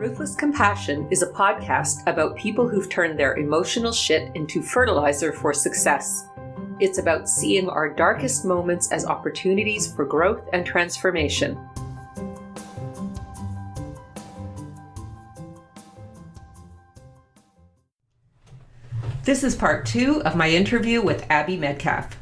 Ruthless Compassion is a podcast about people who've turned their emotional shit into fertilizer for success. It's about seeing our darkest moments as opportunities for growth and transformation. This is part 2 of my interview with Abby Medcalf.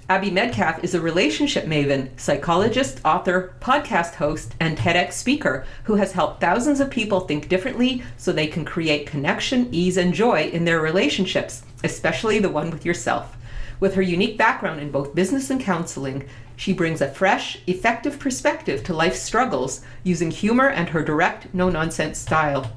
Abby Medcalf is a relationship maven, psychologist, author, podcast host, and TEDx speaker who has helped thousands of people think differently so they can create connection, ease, and joy in their relationships, especially the one with yourself. With her unique background in both business and counseling, she brings a fresh, effective perspective to life's struggles using humor and her direct, no-nonsense style.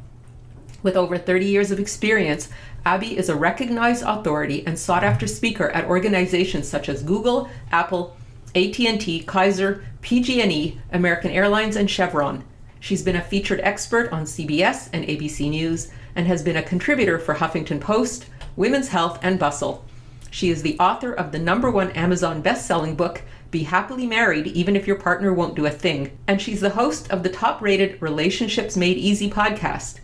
With over 30 years of experience, Abby is a recognized authority and sought-after speaker at organizations such as Google, Apple, AT&T, Kaiser, PG&E, American Airlines, and Chevron. She's been a featured expert on CBS and ABC News and has been a contributor for Huffington Post, Women's Health, and Bustle. She is the author of the #1 Amazon best-selling book, Be Happily Married Even If Your Partner Won't Do a Thing, and she's the host of the top-rated Relationships Made Easy podcast.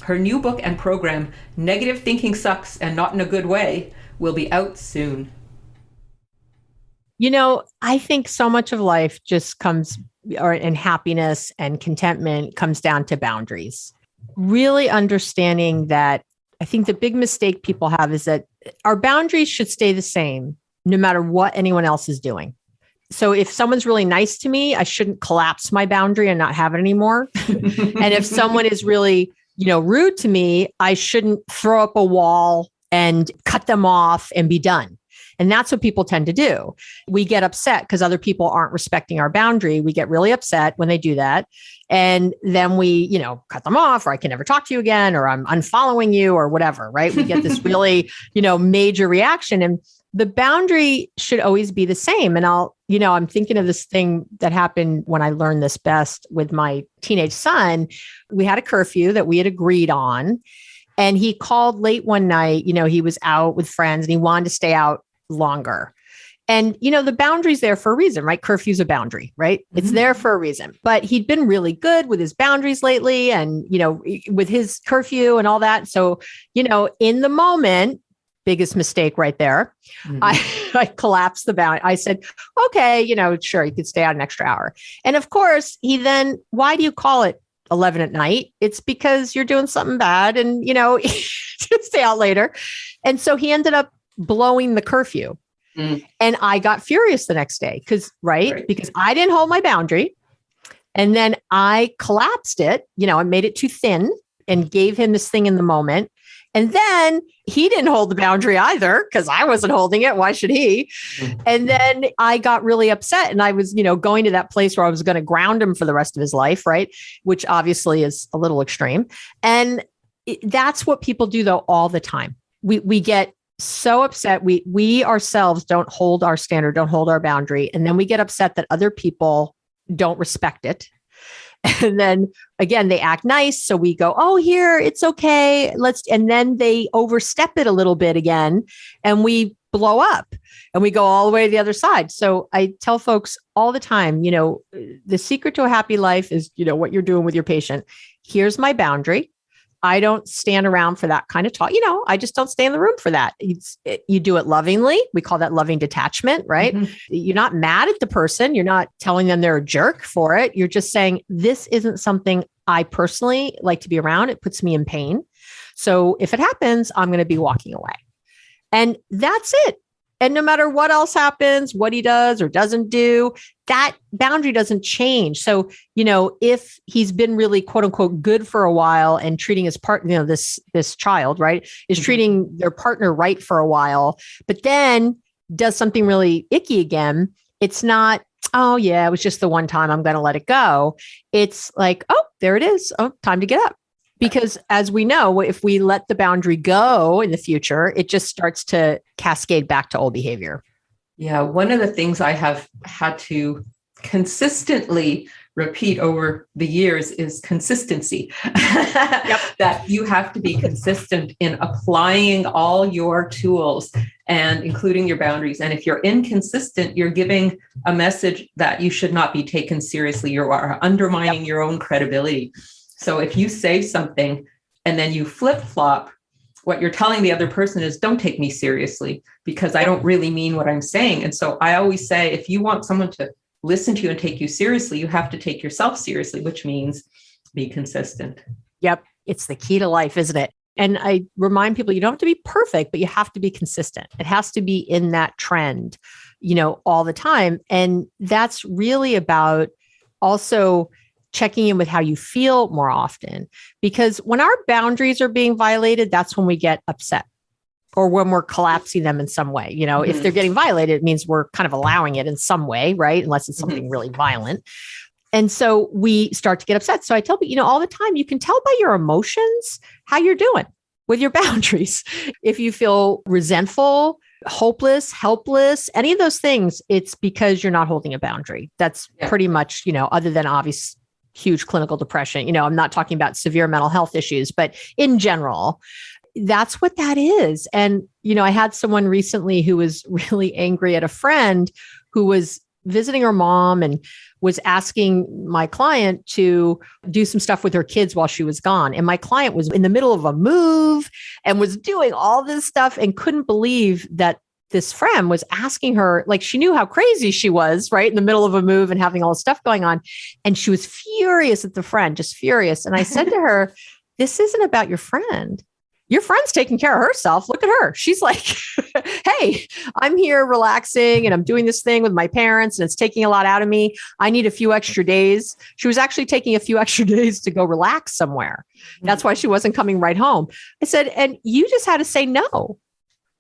Her new book and program, Negative Thinking Sucks and Not in a Good Way, will be out soon. You know, I think so much of life just comes, and happiness and contentment comes down to boundaries. Really understanding that, I think the big mistake people have is that our boundaries should stay the same no matter what anyone else is doing. So if someone's really nice to me, I shouldn't collapse my boundary and not have it anymore. And if someone is really rude to me, I shouldn't throw up a wall and cut them off and be done. And that's what people tend to do. We get upset because other people aren't respecting our boundary. We get really upset when they do that. And then we, cut them off, or I can never talk to you again, or I'm unfollowing you or whatever, right? We get this really, major reaction. And the boundary should always be the same. And I'm thinking of this thing that happened when I learned this best with my teenage son. We had a curfew that we had agreed on, and he called late one night. He was out with friends and he wanted to stay out longer. And, the boundary's there for a reason, right? Curfew's a boundary, right? Mm-hmm. It's there for a reason. But he'd been really good with his boundaries lately and, with his curfew and all that. So, in the moment, biggest mistake right there. Mm-hmm. I collapsed the boundary. I said, okay, sure, you could stay out an extra hour. And of course, he then, why do you call it 11 at night? It's because you're doing something bad and, stay out later. And so he ended up blowing the curfew. Mm. And I got furious the next day because I didn't hold my boundary. And then I collapsed it, I made it too thin and gave him this thing in the moment. And then he didn't hold the boundary either because I wasn't holding it. Why should he? Mm. And then I got really upset and I was, going to that place where I was going to ground him for the rest of his life, right? Which obviously is a little extreme. And that's what people do though all the time. We get so upset. We ourselves don't hold our standard, don't hold our boundary. And then we get upset that other people don't respect it. And then again, they act nice. So we go, oh, here, it's okay. And then they overstep it a little bit again. And we blow up and we go all the way to the other side. So I tell folks all the time, the secret to a happy life is, what you're doing with your patient. Here's my boundary. I don't stand around for that kind of talk. I just don't stay in the room for that. You do it lovingly. We call that loving detachment, right? Mm-hmm. You're not mad at the person. You're not telling them they're a jerk for it. You're just saying, this isn't something I personally like to be around. It puts me in pain. So if it happens, I'm going to be walking away. And that's it. And no matter what else happens, what he does or doesn't do, that boundary doesn't change. So, if he's been really quote unquote good for a while and treating his partner, this child, right, is mm-hmm. treating their partner right for a while, but then does something really icky again, it's not, oh yeah, it was just the one time, I'm going to let it go. It's like, oh, there it is. Oh, time to get up. Because as we know, if we let the boundary go in the future, it just starts to cascade back to old behavior. Yeah. One of the things I have had to consistently repeat over the years is consistency. Yep. That you have to be consistent in applying all your tools and including your boundaries. And if you're inconsistent, you're giving a message that you should not be taken seriously. You are undermining your own credibility. So if you say something and then you flip flop, what you're telling the other person is, don't take me seriously because I don't really mean what I'm saying. And so I always say, if you want someone to listen to you and take you seriously, you have to take yourself seriously, which means be consistent. Yep. It's the key to life, isn't it? And I remind people, you don't have to be perfect, but you have to be consistent. It has to be in that trend, all the time. And that's really about also checking in with how you feel more often, because when our boundaries are being violated, that's when we get upset or when we're collapsing them in some way. If they're getting violated, it means we're kind of allowing it in some way, right? Unless it's something really violent. And so we start to get upset. So I tell people, all the time, you can tell by your emotions how you're doing with your boundaries. If you feel resentful, hopeless, helpless, any of those things, it's because you're not holding a boundary. That's pretty much, other than obvious huge clinical depression. I'm not talking about severe mental health issues, but in general, that's what that is. And, I had someone recently who was really angry at a friend who was visiting her mom and was asking my client to do some stuff with her kids while she was gone. And my client was in the middle of a move and was doing all this stuff and couldn't believe that this friend was asking her, like, she knew how crazy she was, right? In the middle of a move and having all this stuff going on. And she was furious at the friend, just furious. And I said to her, this isn't about your friend. Your friend's taking care of herself. Look at her. She's like, hey, I'm here relaxing and I'm doing this thing with my parents and it's taking a lot out of me. I need a few extra days. She was actually taking a few extra days to go relax somewhere. That's why she wasn't coming right home. I said, and you just had to say no.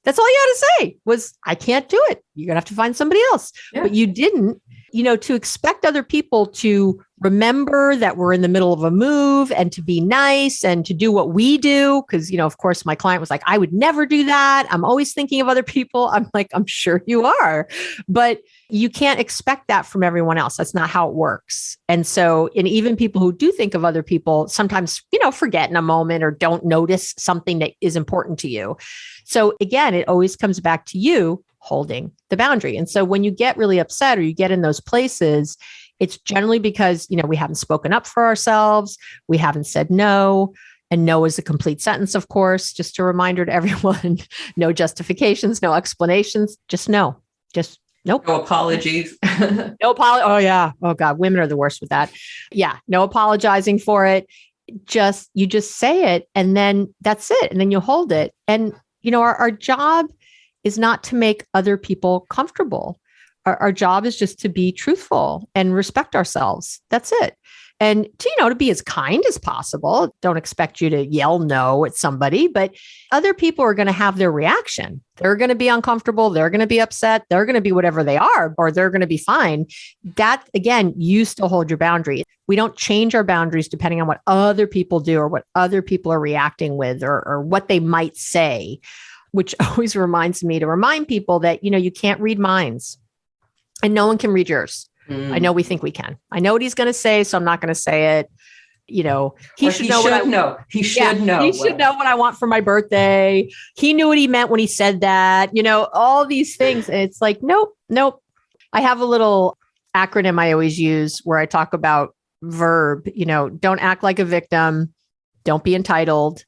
That's all you had to say was, I can't do it. You're going to have to find somebody else. Yeah. But you didn't, to expect other people to remember that we're in the middle of a move and to be nice and to do what we do. Because, of course, my client was like, I would never do that. I'm always thinking of other people. I'm like, I'm sure you are. But you can't expect that from everyone else. That's not how it works. And so, and even people who do think of other people sometimes, forget in a moment or don't notice something that is important to you. So again, it always comes back to you holding the boundary. And so when you get really upset or you get in those places, it's generally because, we haven't spoken up for ourselves. We haven't said no. And no is a complete sentence, of course, just a reminder to everyone, no justifications, no explanations, just no, just nope. No apologies. No apology. Oh yeah. Oh God. Women are the worst with that. Yeah. No apologizing for it. You just say it and then that's it. And then you hold it. And, our job is not to make other people comfortable. Our job is just to be truthful and respect ourselves. That's it. And to be as kind as possible. Don't expect you to yell no at somebody, but other people are going to have their reaction. They're going to be uncomfortable. They're going to be upset. They're going to be whatever they are, or they're going to be fine. That, again, you still hold your boundary. We don't change our boundaries depending on what other people do or what other people are reacting with or what they might say, which always reminds me to remind people that, you can't read minds and no one can read yours. I know we think we can. I know what he's going to say, so I'm not going to say it. He should know. He should know. He should know what I want for my birthday. He knew what he meant when he said that. All these things. And it's like, nope. I have a little acronym I always use where I talk about verb. Don't act like a victim. Don't be entitled.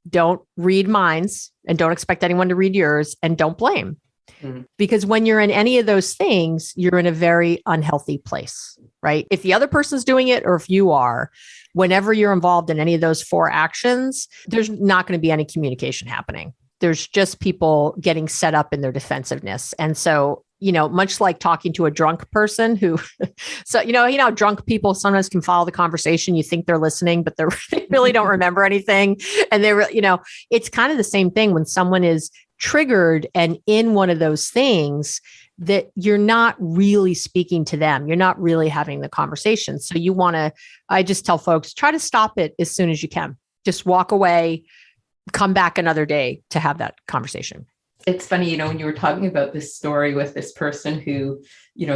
Don't read minds, and don't expect anyone to read yours. And don't blame. Because when you're in any of those things, you're in a very unhealthy place, right? If the other person's doing it or if you are, whenever you're involved in any of those four actions, there's not going to be any communication happening. There's just people getting set up in their defensiveness. And so, much like talking to a drunk person who, drunk people sometimes can follow the conversation. You think they're listening, but they really don't remember anything. And it's kind of the same thing when someone is triggered and in one of those things that you're not really speaking to them. You're not really having the conversation. So I just tell folks, try to stop it as soon as you can. Just walk away, come back another day to have that conversation. It's funny, when you were talking about this story with this person who,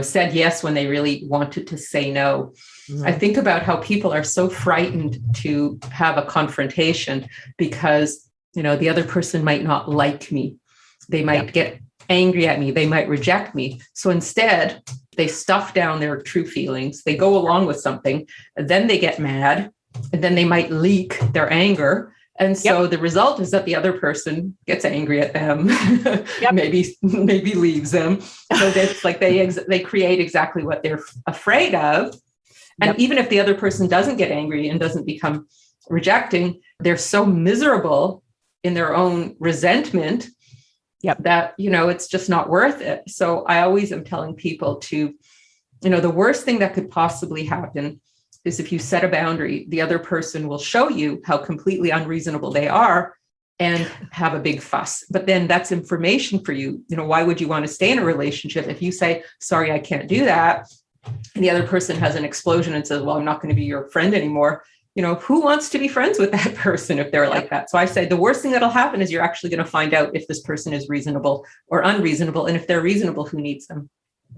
said yes when they really wanted to say no. Mm-hmm. I think about how people are so frightened to have a confrontation because the other person might not like me. They might get angry at me. They might reject me. So instead, they stuff down their true feelings. They go along with something. And then they get mad. and then they might leak their anger. And so the result is that the other person gets angry at them, maybe leaves them. So that's like they create exactly what they're afraid of. And even if the other person doesn't get angry and doesn't become rejecting, they're so miserable in their own resentment that, it's just not worth it. So I always am telling people to, the worst thing that could possibly happen is if you set a boundary, the other person will show you how completely unreasonable they are and have a big fuss. But then that's information for you. Why would you want to stay in a relationship if you say, sorry, I can't do that, and the other person has an explosion and says, well, I'm not going to be your friend anymore. Who wants to be friends with that person if they're like that? So I say the worst thing that'll happen is you're actually going to find out if this person is reasonable or unreasonable. And if they're reasonable, who needs them?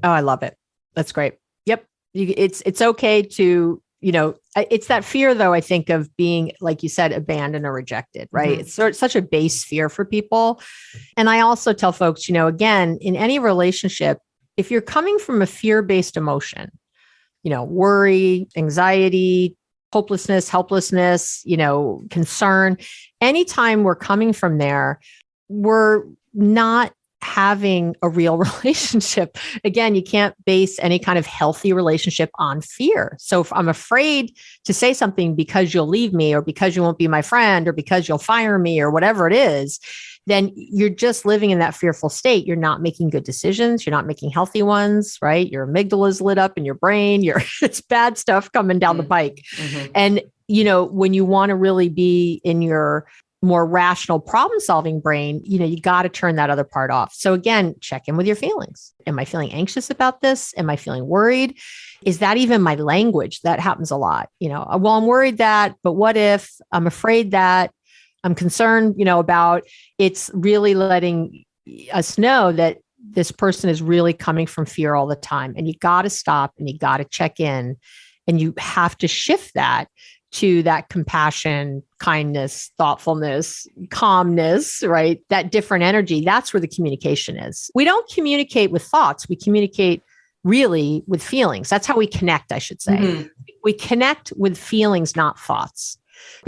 Oh, I love it. That's great. Yep. It's okay to, it's that fear, though, I think, of being, like you said, abandoned or rejected, right? Mm-hmm. It's such a base fear for people. And I also tell folks, again, in any relationship, if you're coming from a fear-based emotion, worry, anxiety, hopelessness, helplessness, concern, anytime we're coming from there, we're not having a real relationship. Again, you can't base any kind of healthy relationship on fear. So if I'm afraid to say something because you'll leave me or because you won't be my friend or because you'll fire me or whatever it is, then you're just living in that fearful state. You're not making good decisions. You're not making healthy ones, right? Your amygdala is lit up in your brain. It's bad stuff coming down the pike. Mm-hmm. And, when you want to really be in your more rational problem-solving brain, you got to turn that other part off. So again, check in with your feelings. Am I feeling anxious about this? Am I feeling worried? Is that even my language? That happens a lot. Well, I'm worried that, but what if? I'm afraid that, I'm concerned, about. It's really letting us know that this person is really coming from fear all the time. And you got to stop and you got to check in and you have to shift that to that compassion, kindness, thoughtfulness, calmness, right? That different energy. That's where the communication is. We don't communicate with thoughts. We communicate really with feelings. That's how we connect, I should say. Mm-hmm. We connect with feelings, not thoughts.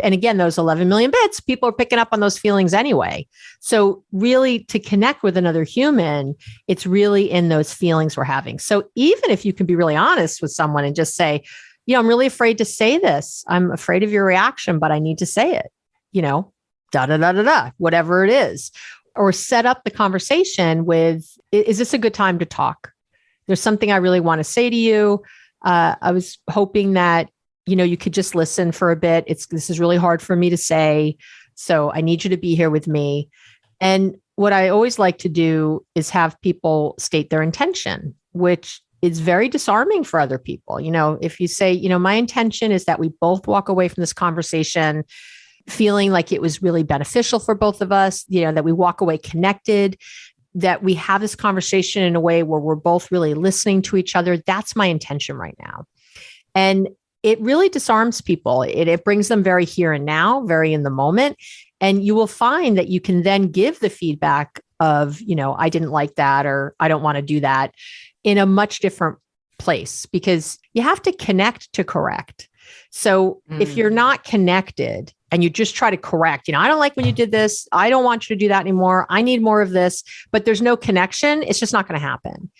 And again, those 11 million bits, people are picking up on those feelings anyway. So really to connect with another human, it's really in those feelings we're having. So even if you can be really honest with someone and just say, I'm really afraid to say this. I'm afraid of your reaction, but I need to say it, whatever it is. Or set up the conversation with, is this a good time to talk? There's something I really want to say to you. I was hoping that, you could just listen for a bit. This is really hard for me to say. So I need you to be here with me. And what I always like to do is have people state their intention, which is very disarming for other people. If you say, my intention is that we both walk away from this conversation feeling like it was really beneficial for both of us, that we walk away connected, that we have this conversation in a way where we're both really listening to each other. That's my intention right now. And it really disarms people. It brings them very here and now, very in the moment. And you will find that you can then give the feedback of, I didn't like that, or I don't want to do that, in a much different place, because you have to connect to correct. So if you're not connected and you just try to correct, I don't like when you did this. I don't want you to do that anymore. I need more of this, but there's no connection. It's just not going to happen.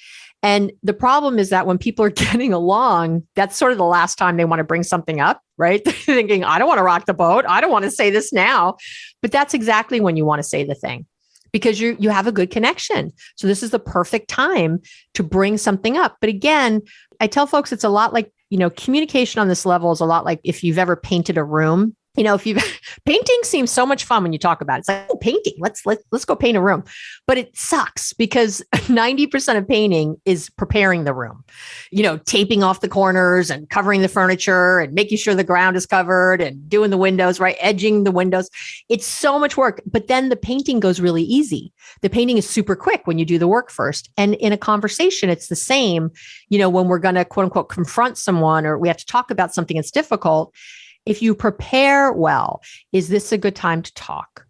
And the problem is that when people are getting along, that's sort of the last time they want to bring something up, right? They're thinking, I don't want to rock the boat. I don't want to say this now. But that's exactly when you want to say the thing, because you have a good connection. So this is the perfect time to bring something up. But again, I tell folks it's a lot like, communication on this level is a lot like if you've ever painted a room. Painting seems so much fun when you talk about it. It's like, oh, painting, let's go paint a room. But it sucks because 90% of painting is preparing the room, taping off the corners and covering the furniture and making sure the ground is covered and doing the windows, right? Edging the windows. It's so much work, but then the painting goes really easy. The painting is super quick when you do the work first. And in a conversation, it's the same, when we're going to quote unquote confront someone or we have to talk about something that's difficult. If you prepare well, is this a good time to talk?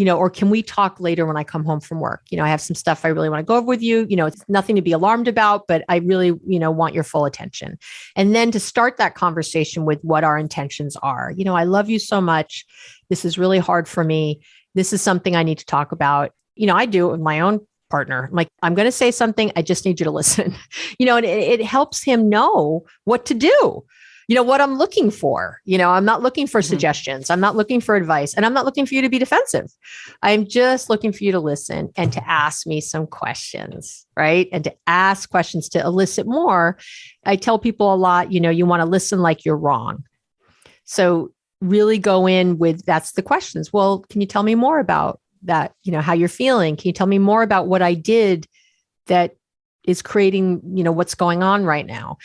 or can we talk later when I come home from work? I have some stuff I really want to go over with you. It's nothing to be alarmed about, but I really, want your full attention. And then to start that conversation with what our intentions are. I love you so much. This is really hard for me. This is something I need to talk about. I do it with my own partner. I'm like, I'm going to say something. I just need you to listen, and it helps him know what to do. What I'm looking for. I'm not looking for suggestions. I'm not looking for advice, and I'm not looking for you to be defensive. I'm just looking for you to listen and to ask me some questions, right? And to ask questions to elicit more. I tell people a lot, you want to listen like you're wrong. So really go in with, that's the questions. Well, can you tell me more about that? How you're feeling? Can you tell me more about what I did that is creating, what's going on right now?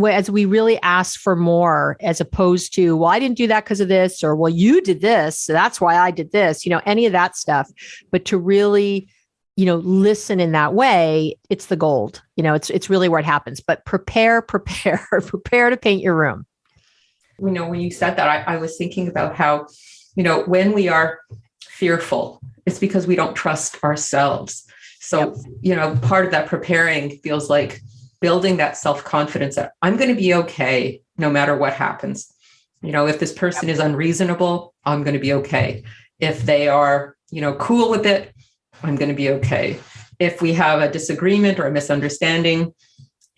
As we really ask for more, as opposed to, well, I didn't do that because of this, or, well, you did this, so that's why I did this, any of that stuff. But to really, listen in that way, it's the gold. It's really where it happens. But prepare to paint your room. When you said that, I was thinking about how, when we are fearful, it's because we don't trust ourselves. So, part of that preparing feels like building that self-confidence that I'm going to be okay no matter what happens. If this person is unreasonable, I'm going to be okay. If they are, cool with it, I'm going to be okay. If we have a disagreement or a misunderstanding,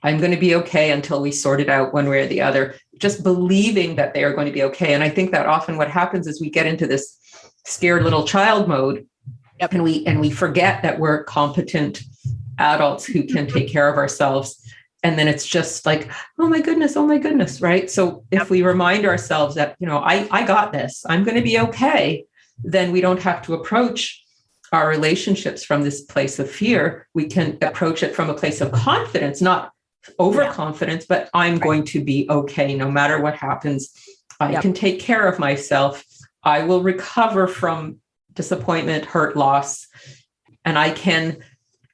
I'm going to be okay until we sort it out one way or the other. Just believing that they are going to be okay. And I think that often what happens is we get into this scared little child mode. Yep. And we forget that we're competent adults who can take care of ourselves. And then it's just like, oh my goodness, right? So if we remind ourselves that, I got this, I'm going to be okay, then we don't have to approach our relationships from this place of fear. We can approach it from a place of confidence, not overconfidence, but I'm going to be okay no matter what happens. I can take care of myself. I will recover from disappointment, hurt, loss, and I can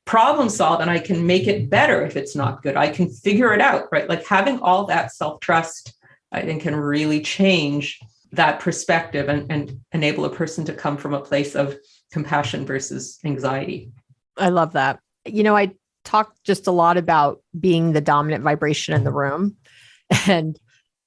problem solve, and I can make it better if it's not good. I can figure it out, right? Like having all that self-trust, I think, can really change that perspective and enable a person to come from a place of compassion versus anxiety. I love that. I talk just a lot about being the dominant vibration in the room. And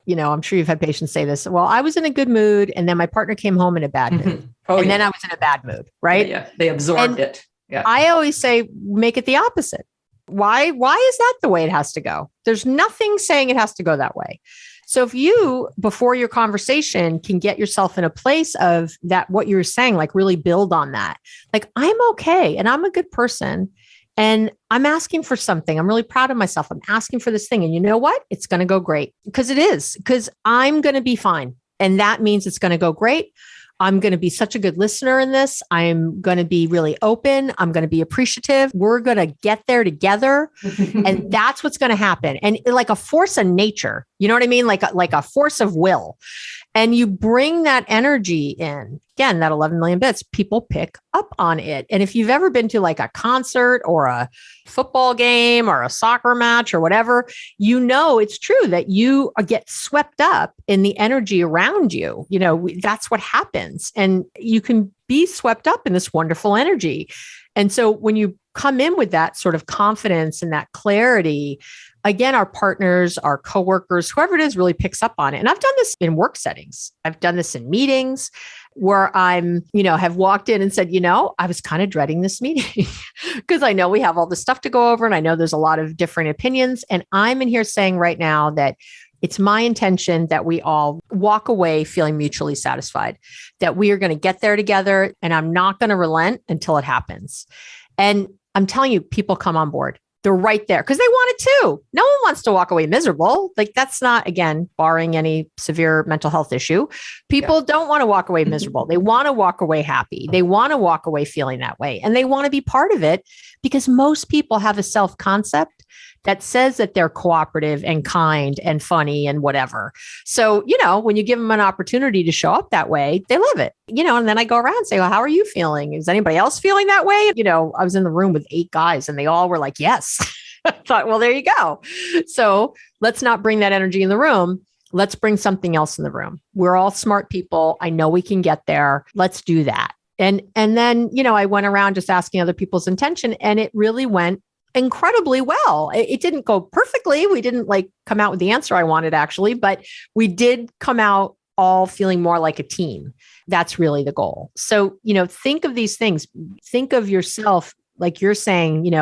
I'm sure you've had patients say this. Well, I was in a good mood, and then my partner came home in a bad mood. Then I was in a bad mood, right? Yeah. They absorbed it. Yeah. I always say, make it the opposite. Why is that the way it has to go? There's nothing saying it has to go that way. So if you, before your conversation, can get yourself in a place of that, what you were saying, like really build on that. Like, I'm okay, and I'm a good person, and I'm asking for something. I'm really proud of myself. I'm asking for this thing. And you know what? It's going to go great, because it is, because I'm going to be fine. And that means it's going to go great. I'm going to be such a good listener in this. I'm going to be really open. I'm going to be appreciative. We're going to get there together. And that's what's going to happen. And like a force of nature, you know what I mean? Like a force of will. And you bring that energy in, again, that 11 million bits, people pick up on it. And if you've ever been to like a concert or a football game or a soccer match or whatever, it's true that you get swept up in the energy around you. That's what happens. And you can be swept up in this wonderful energy. And so when you come in with that sort of confidence and that clarity, again, our partners, our coworkers, whoever it is really picks up on it. And I've done this in work settings. I've done this in meetings where have walked in and said, I was kind of dreading this meeting because I know we have all this stuff to go over. And I know there's a lot of different opinions. And I'm in here saying right now that it's my intention that we all walk away feeling mutually satisfied, that we are going to get there together, and I'm not going to relent until it happens. And I'm telling you, people come on board. They're right there because they want it too. No one wants to walk away miserable. Like, that's not, again, barring any severe mental health issue. People don't want to walk away miserable. They want to walk away happy. They want to walk away feeling that way. And they want to be part of it because most people have a self-concept that says that they're cooperative and kind and funny and whatever. So, when you give them an opportunity to show up that way, they love it, and then I go around and say, well, how are you feeling? Is anybody else feeling that way? I was in the room with 8 guys and they all were like, yes. I thought, well, there you go. So let's not bring that energy in the room. Let's bring something else in the room. We're all smart people. I know we can get there. Let's do that. And then, I went around just asking other people's intention, and it really went incredibly well. It didn't go perfectly. We didn't like come out with the answer I wanted actually, but we did come out all feeling more like a team. That's really the goal. So, think of these things. Think of yourself like you're saying,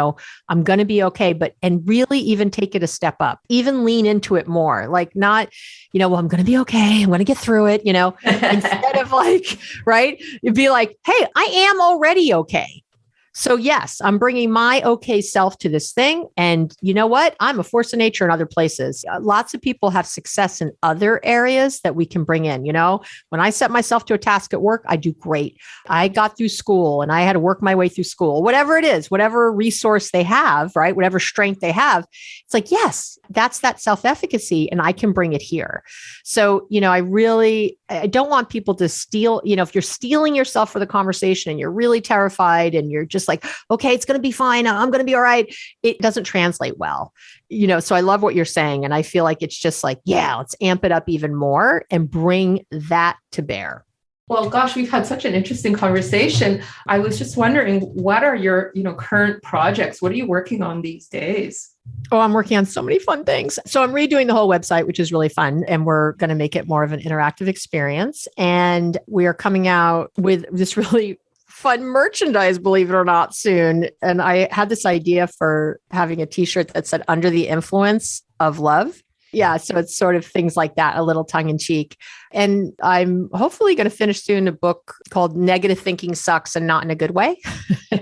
I'm going to be okay, and really even take it a step up, even lean into it more, like not, well, I'm going to be okay. I'm going to get through it, instead of like, right. It'd be like, hey, I am already okay. So yes, I'm bringing my okay self to this thing. And you know what? I'm a force of nature in other places. Lots of people have success in other areas that we can bring in. When I set myself to a task at work, I do great. I got through school and I had to work my way through school, whatever it is, whatever resource they have, right? Whatever strength they have. It's like, yes, that's that self-efficacy and I can bring it here. So, I don't want people to steal, if you're stealing yourself for the conversation and you're really terrified and you're just like, okay, it's going to be fine. I'm going to be all right. It doesn't translate well, so I love what you're saying. And I feel like it's just like, yeah, let's amp it up even more and bring that to bear. Well, gosh, we've had such an interesting conversation. I was just wondering, what are your, current projects? What are you working on these days? Oh, I'm working on so many fun things. So I'm redoing the whole website, which is really fun. And we're going to make it more of an interactive experience. And we are coming out with this really fun merchandise, believe it or not, soon. And I had this idea for having a t-shirt that said "Under the Influence of Love." Yeah. So it's sort of things like that, a little tongue in cheek. And I'm hopefully going to finish soon a book called "Negative Thinking Sucks and Not in a Good Way."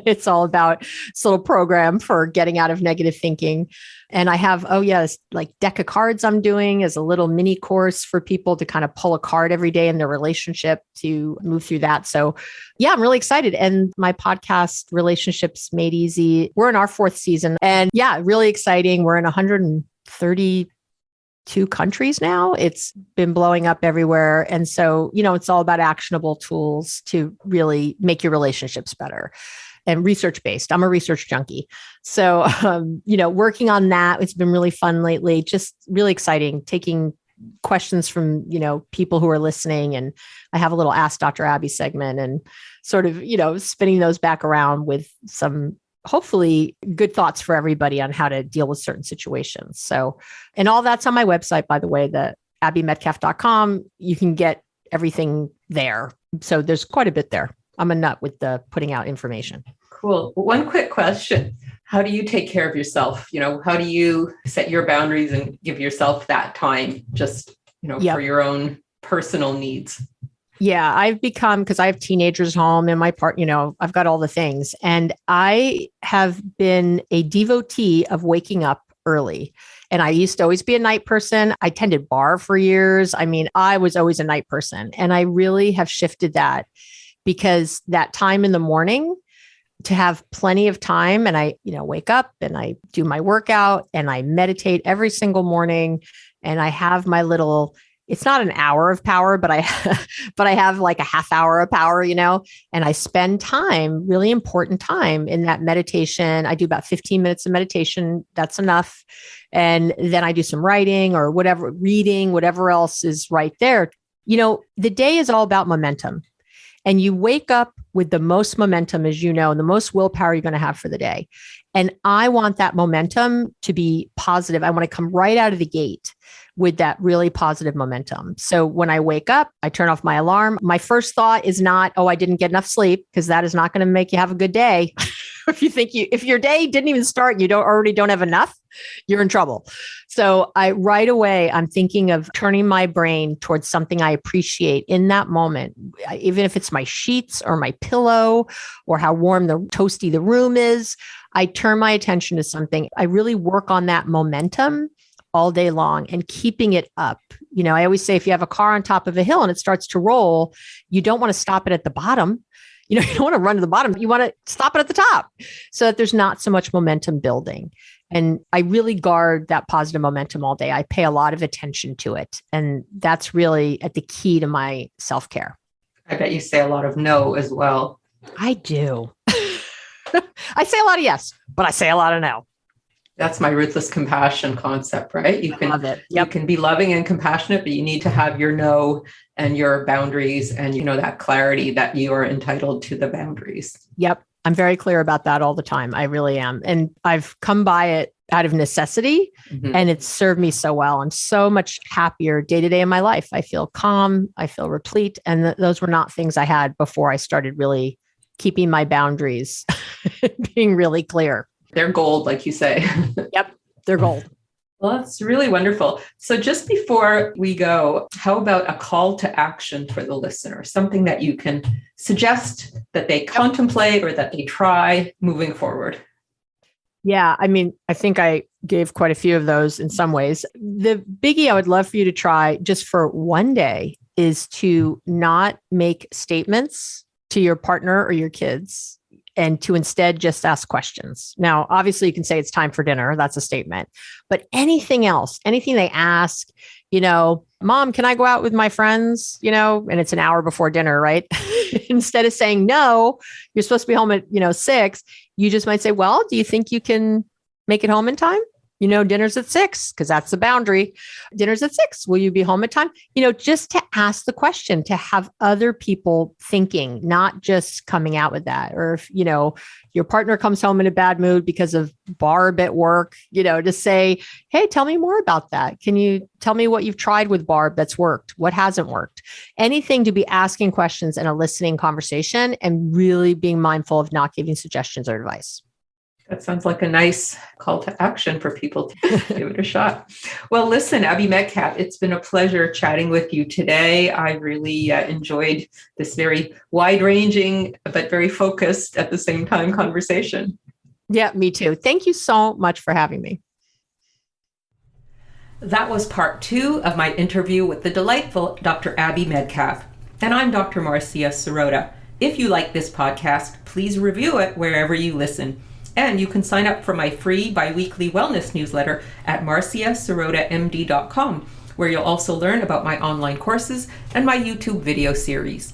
It's all about this little program for getting out of negative thinking. And I have, this like deck of cards I'm doing as a little mini course for people to kind of pull a card every day in their relationship to move through that. So yeah, I'm really excited. And my podcast, Relationships Made Easy, we're in our 4th season. And yeah, really exciting. We're in 132 countries now. It's been blowing up everywhere. And so, it's all about actionable tools to really make your relationships better and research-based. I'm a research junkie. So, working on that, it's been really fun lately, just really exciting, taking questions from, people who are listening. And I have a little Ask Dr. Abby segment and sort of, spinning those back around with some hopefully good thoughts for everybody on how to deal with certain situations. So, and all that's on my website, by the way, the abbymedcalf.com. You can get everything there. So there's quite a bit there. I'm a nut with the putting out information. Cool. One quick question. How do you take care of yourself? How do you set your boundaries and give yourself that time just, for your own personal needs? Yeah, I've become, because I have teenagers home and my part, I've got all the things. And I have been a devotee of waking up early. And I used to always be a night person. I tended bar for years. I mean, I was always a night person. And I really have shifted that because that time in the morning to have plenty of time. And I, wake up and I do my workout and I meditate every single morning. And I have my little, it's not an hour of power, but I have like a half hour of power, and I spend time, really important time in that meditation. I do about 15 minutes of meditation. That's enough. And then I do some writing or whatever, reading, whatever else is right there. The day is all about momentum. And you wake up with the most momentum, as you know, and the most willpower you're going to have for the day. And I want that momentum to be positive. I want to come right out of the gate with that really positive momentum. So when I wake up, I turn off my alarm. My first thought is not, I didn't get enough sleep, because that is not going to make you have a good day. If your day didn't even start and you already don't have enough, you're in trouble. So right away, I'm thinking of turning my brain towards something I appreciate in that moment, even if it's my sheets or my pillow or how warm toasty the room is. I turn my attention to something. I really work on that momentum all day long and keeping it up. I always say, if you have a car on top of a hill and it starts to roll, you don't want to stop it at the bottom. You don't want to run to the bottom. You want to stop it at the top so that there's not so much momentum building. And I really guard that positive momentum all day. I pay a lot of attention to it. And that's really at the key to my self-care. I bet you say a lot of no as well. I do. I say a lot of yes, but I say a lot of no. That's my ruthless compassion concept, right? I love it. You can be loving and compassionate, but you need to have your no and your boundaries and, that clarity that you are entitled to the boundaries. Yep. I'm very clear about that all the time. I really am. And I've come by it out of necessity, and it's served me so well. I'm so much happier day to day in my life. I feel calm. I feel replete. And those were not things I had before I started really keeping my boundaries, being really clear. They're gold, like you say. Yep. They're gold. Well, that's really wonderful. So just before we go, how about a call to action for the listener? Something that you can suggest that they contemplate or that they try moving forward. Yeah. I mean, I think I gave quite a few of those in some ways. The biggie I would love for you to try just for one day is to not make statements to your partner or your kids, and to instead just ask questions. Now, obviously you can say it's time for dinner. That's a statement, but anything else, anything they ask, Mom, can I go out with my friends? And it's an hour before dinner, right? Instead of saying, no, you're supposed to be home at, 6, you just might say, well, do you think you can make it home in time? Dinner's at 6, because that's the boundary. Dinner's at 6. Will you be home at time? Just to ask the question, to have other people thinking, not just coming out with that. Or if, your partner comes home in a bad mood because of Barb at work, to say, hey, tell me more about that. Can you tell me what you've tried with Barb that's worked? What hasn't worked? Anything to be asking questions and a listening conversation, and really being mindful of not giving suggestions or advice. That sounds like a nice call to action for people to give it a shot. Well, listen, Abby Medcalf, it's been a pleasure chatting with you today. I really enjoyed this very wide-ranging, but very focused at the same time conversation. Yeah, me too. Thank you so much for having me. That was part 2 of my interview with the delightful Dr. Abby Medcalf. And I'm Dr. Marcia Sirota. If you like this podcast, please review it wherever you listen. And you can sign up for my free biweekly wellness newsletter at marciasirotamd.com, where you'll also learn about my online courses and my YouTube video series.